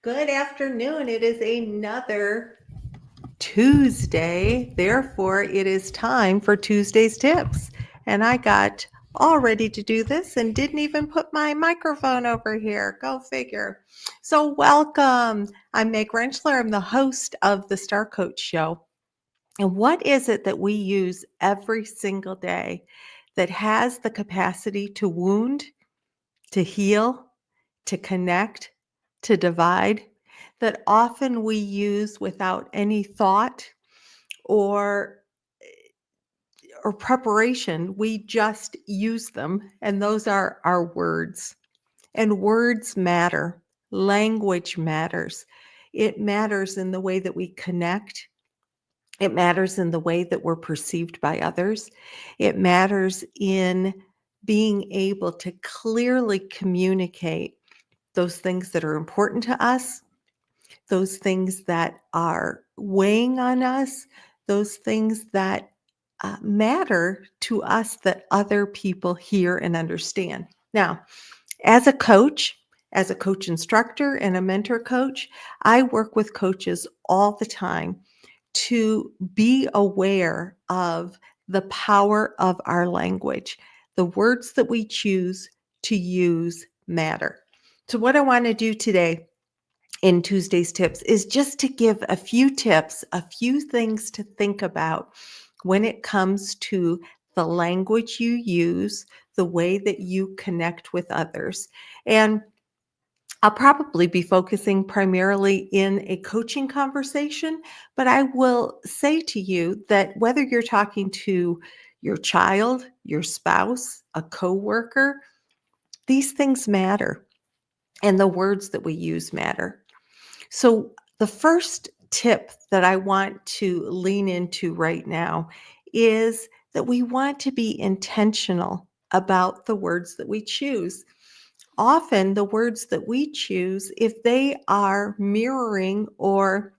Good afternoon. It is another Tuesday. Therefore, it is time for Tuesday's tips. And I got all ready to do this and didn't even put my microphone over here. Go figure. So, welcome. I'm Meg Rentschler. I'm the host of the Star Coach Show. And what is it that we use every single day that has the capacity to wound, to heal, to connect, to divide, that often we use without any thought or preparation? We just use them, and those are our words. And words matter. Language matters. It matters in the way that we connect. It matters in the way that we're perceived by others. It matters in being able to clearly communicate those things that are important to us, those things that are weighing on us, those things that matter to us that other people hear and understand. Now, as a coach instructor and a mentor coach, I work with coaches all the time to be aware of the power of our language. The words that we choose to use matter. So, what I want to do today in Tuesday's tips is just to give a few tips, a few things to think about when it comes to the language you use, the way that you connect with others. And I'll probably be focusing primarily in a coaching conversation, but I will say to you that whether you're talking to your child, your spouse, a coworker, these things matter, and the words that we use matter. So, the first tip that I want to lean into right now is that we want to be intentional about the words that we choose. Often, the words that we choose, if they are mirroring or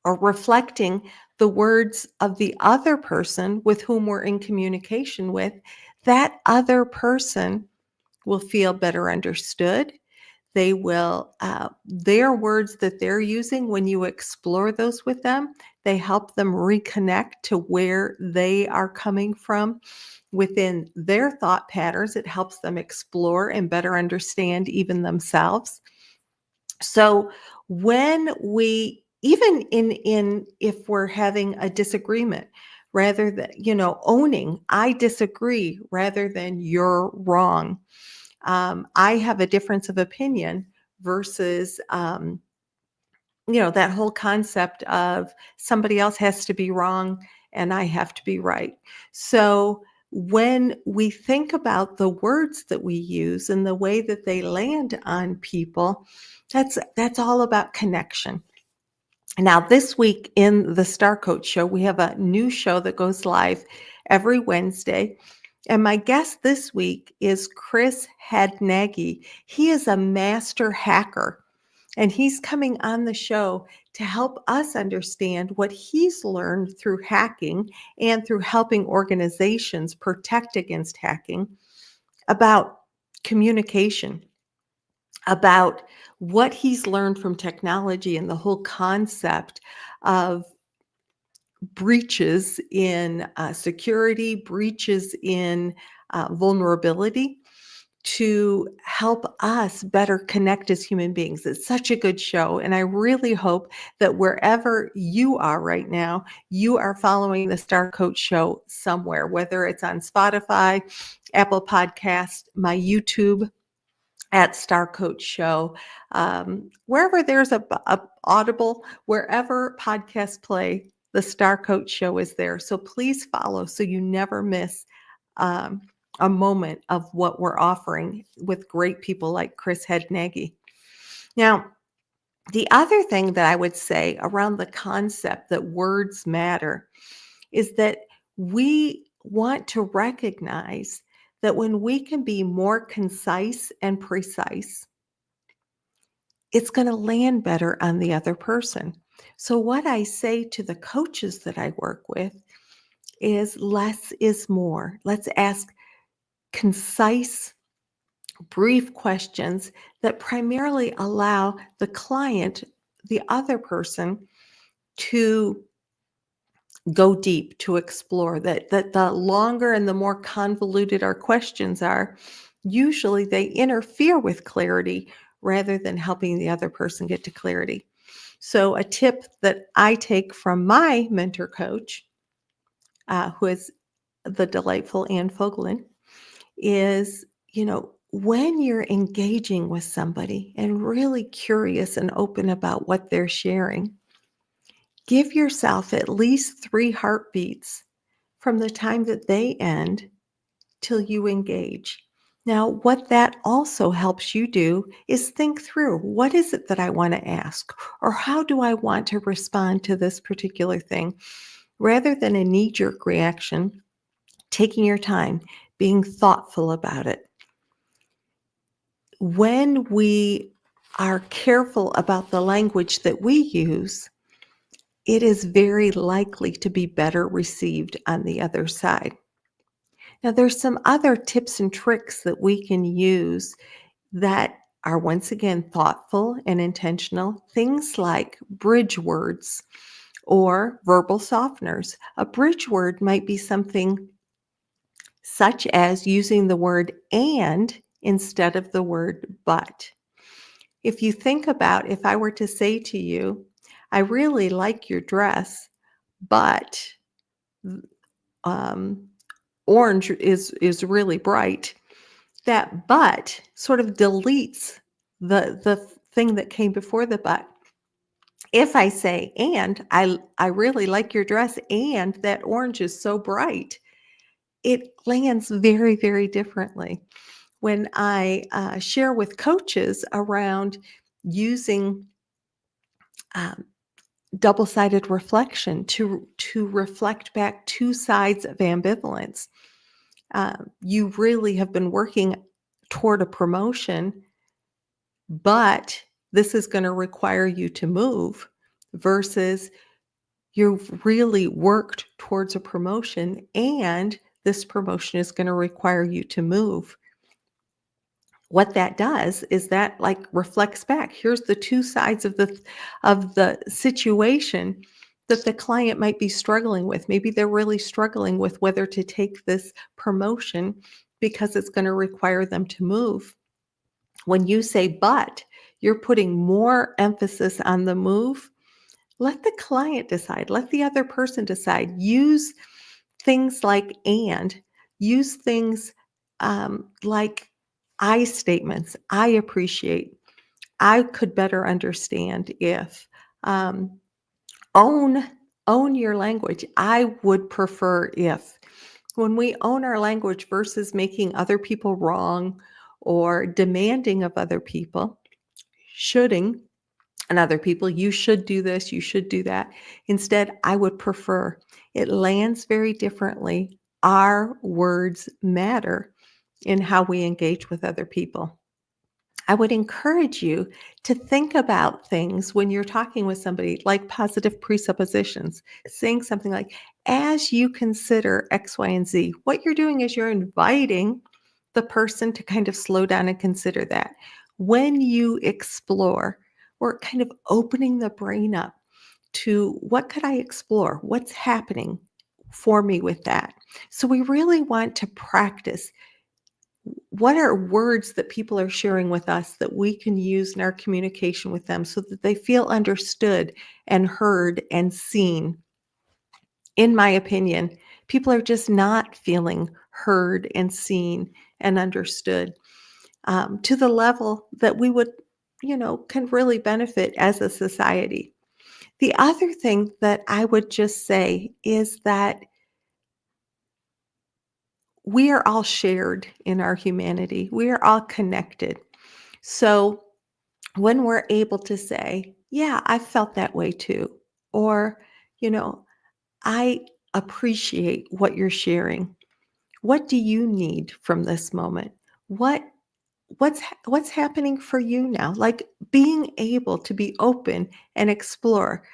reflecting the words of the other person with whom we're in communication with, that other person will feel better understood. They will, their words that they're using, when you explore those with them, they help them reconnect to where they are coming from within their thought patterns. It helps them explore and better understand even themselves. So when we, even in if we're having a disagreement, rather than, owning, I disagree rather than you're wrong. I have a difference of opinion versus, that whole concept of somebody else has to be wrong and I have to be right. So when we think about the words that we use and the way that they land on people, that's all about connection. Now, this week in the Star Coach Show, we have a new show that goes live every Wednesday. And my guest this week is Chris Hadnagy. He is a master hacker, and he's coming on the show to help us understand what he's learned through hacking and through helping organizations protect against hacking, about communication, about what he's learned from technology and the whole concept of breaches in security, breaches in vulnerability, to help us better connect as human beings. It's such a good show. And I really hope that wherever you are right now, you are following the Star Coach Show somewhere, whether it's on Spotify, Apple Podcast, my YouTube at Star Coach Show, wherever there's a Audible, wherever podcasts play, the Star Coach Show is there. So please follow so you never miss a moment of what we're offering with great people like Chris Hadnagy. Now, the other thing that I would say around the concept that words matter is that we want to recognize that when we can be more concise and precise, it's going to land better on the other person. So what I say to the coaches that I work with is less is more. Let's ask concise, brief questions that primarily allow the client, the other person, to go deep, to explore. That the longer and the more convoluted our questions are, usually they interfere with clarity rather than helping the other person get to clarity. So a tip that I take from my mentor coach, who is the delightful Ann Fogelin, is, when you're engaging with somebody and really curious and open about what they're sharing, give yourself at least 3 heartbeats from the time that they end till you engage. Now, what that also helps you do is think through, what is it that I want to ask? Or how do I want to respond to this particular thing? Rather than a knee jerk reaction, taking your time, being thoughtful about it. When we are careful about the language that we use, it is very likely to be better received on the other side. Now, there's some other tips and tricks that we can use that are, once again, thoughtful and intentional. Things like bridge words or verbal softeners. A bridge word might be something such as using the word and instead of the word but. If you think about, if I were to say to you, I really like your dress, but um, orange is really bright. That but sort of deletes the thing that came before the but. If I say, and I really like your dress, and that orange is so bright, it lands very, very differently. When I share with coaches around using um, double-sided reflection to reflect back two sides of ambivalence. You really have been working toward a promotion, but this is going to require you to move, versus you've really worked towards a promotion and this promotion is going to require you to move. What that does is that, like, reflects back. Here's the two sides of the situation that the client might be struggling with. Maybe they're really struggling with whether to take this promotion because it's going to require them to move. When you say but, you're putting more emphasis on the move. Let the client decide. Let the other person decide. Use things like and. Use things like I statements. I appreciate. I could better understand if. Um, own own your language. I would prefer if. When we own our language versus making other people wrong or demanding of other people, shoulding and other people, you should do this, you should do that. Instead, I would prefer. It lands very differently. Our words matter in how we engage with other people. I would encourage you to think about things when you're talking with somebody like positive presuppositions, saying something like, as you consider X, Y, and Z, what you're doing is you're inviting the person to kind of slow down and consider that. When you explore, we're kind of opening the brain up to, what could I explore? What's happening for me with that? So we really want to practice, what are words that people are sharing with us that we can use in our communication with them so that they feel understood and heard and seen. In my opinion, people are just not feeling heard and seen and understood to the level that we would, can really benefit as a society. The other thing that I would just say is that we are all shared in our humanity. We are all connected. So when we're able to say, yeah, I felt that way too, or, you know, I appreciate what you're sharing. What do you need from this moment? What what's happening for you now? Like, being able to be open and explore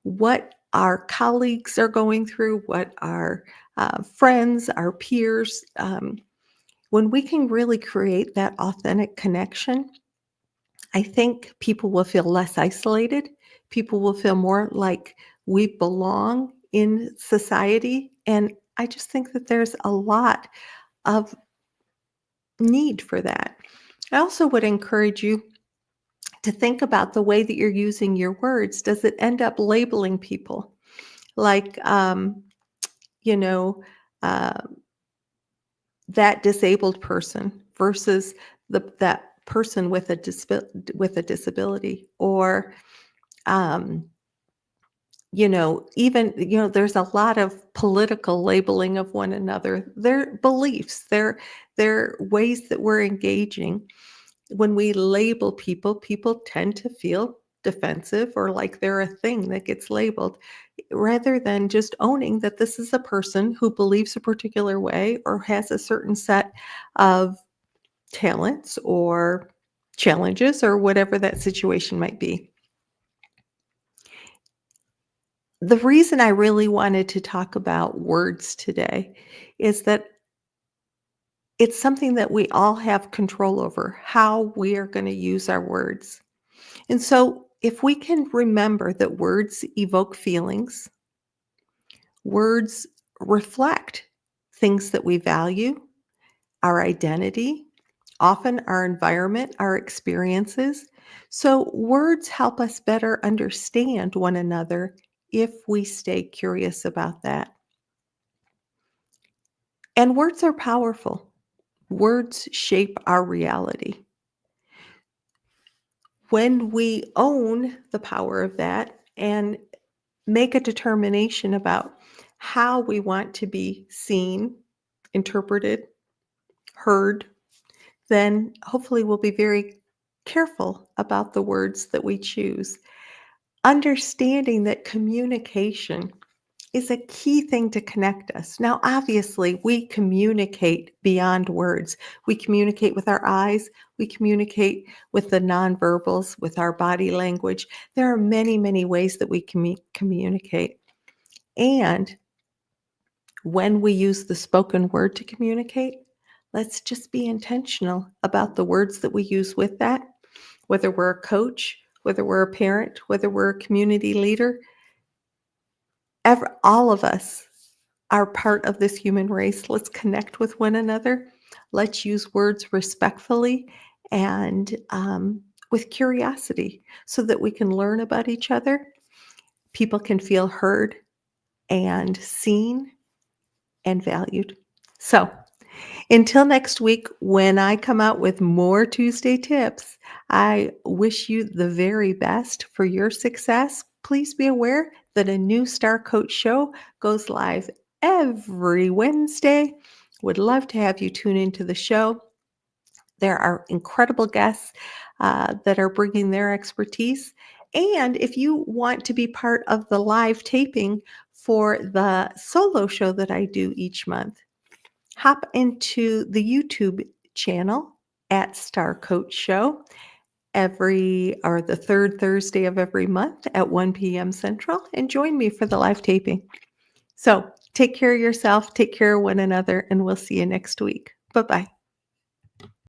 what our colleagues are going through, what our friends, our peers, When we can really create that authentic connection, I think people will feel less isolated. People will feel more like we belong in society. And I just think that there's a lot of need for that. I also would encourage you to think about the way that you're using your words. Does it end up labeling people? Like, you know, uh, that disabled person versus that person with with a disability, or um, even there's a lot of political labeling of one another. Their beliefs, their ways that we're engaging. When we label people, people tend to feel defensive or like they're a thing that gets labeled, rather than just owning that this is a person who believes a particular way or has a certain set of talents or challenges or whatever that situation might be. The reason I really wanted to talk about words today is that it's something that we all have control over, how we are going to use our words. And so, if we can remember that words evoke feelings, words reflect things that we value, our identity, often our environment, our experiences. So, words help us better understand one another if we stay curious about that. And words are powerful. Words shape our reality. When we own the power of that and make a determination about how we want to be seen, interpreted, heard, then hopefully we'll be very careful about the words that we choose. Understanding that communication is a key thing to connect us. Now, obviously, we communicate beyond words. We communicate with our eyes, we communicate with the nonverbals, with our body language. There are many, many ways that we communicate. And when we use the spoken word to communicate, let's just be intentional about the words that we use with that, whether we're a coach, whether we're a parent, whether we're a community leader. All of us are part of this human race. Let's connect with one another. Let's use words respectfully and with curiosity so that we can learn about each other. People can feel heard and seen and valued. So, until next week, when I come out with more Tuesday tips, I wish you the very best for your success. Please be aware that a new Star Coach show goes live every Wednesday. Would love to have you tune into the show. There are incredible guests that are bringing their expertise. And if you want to be part of the live taping for the solo show that I do each month, hop into the YouTube channel at Star Coach Show the third Thursday of every month at 1 p.m. Central, and join me for the live taping. So take care of yourself, take care of one another, and we'll see you next week. Bye-bye.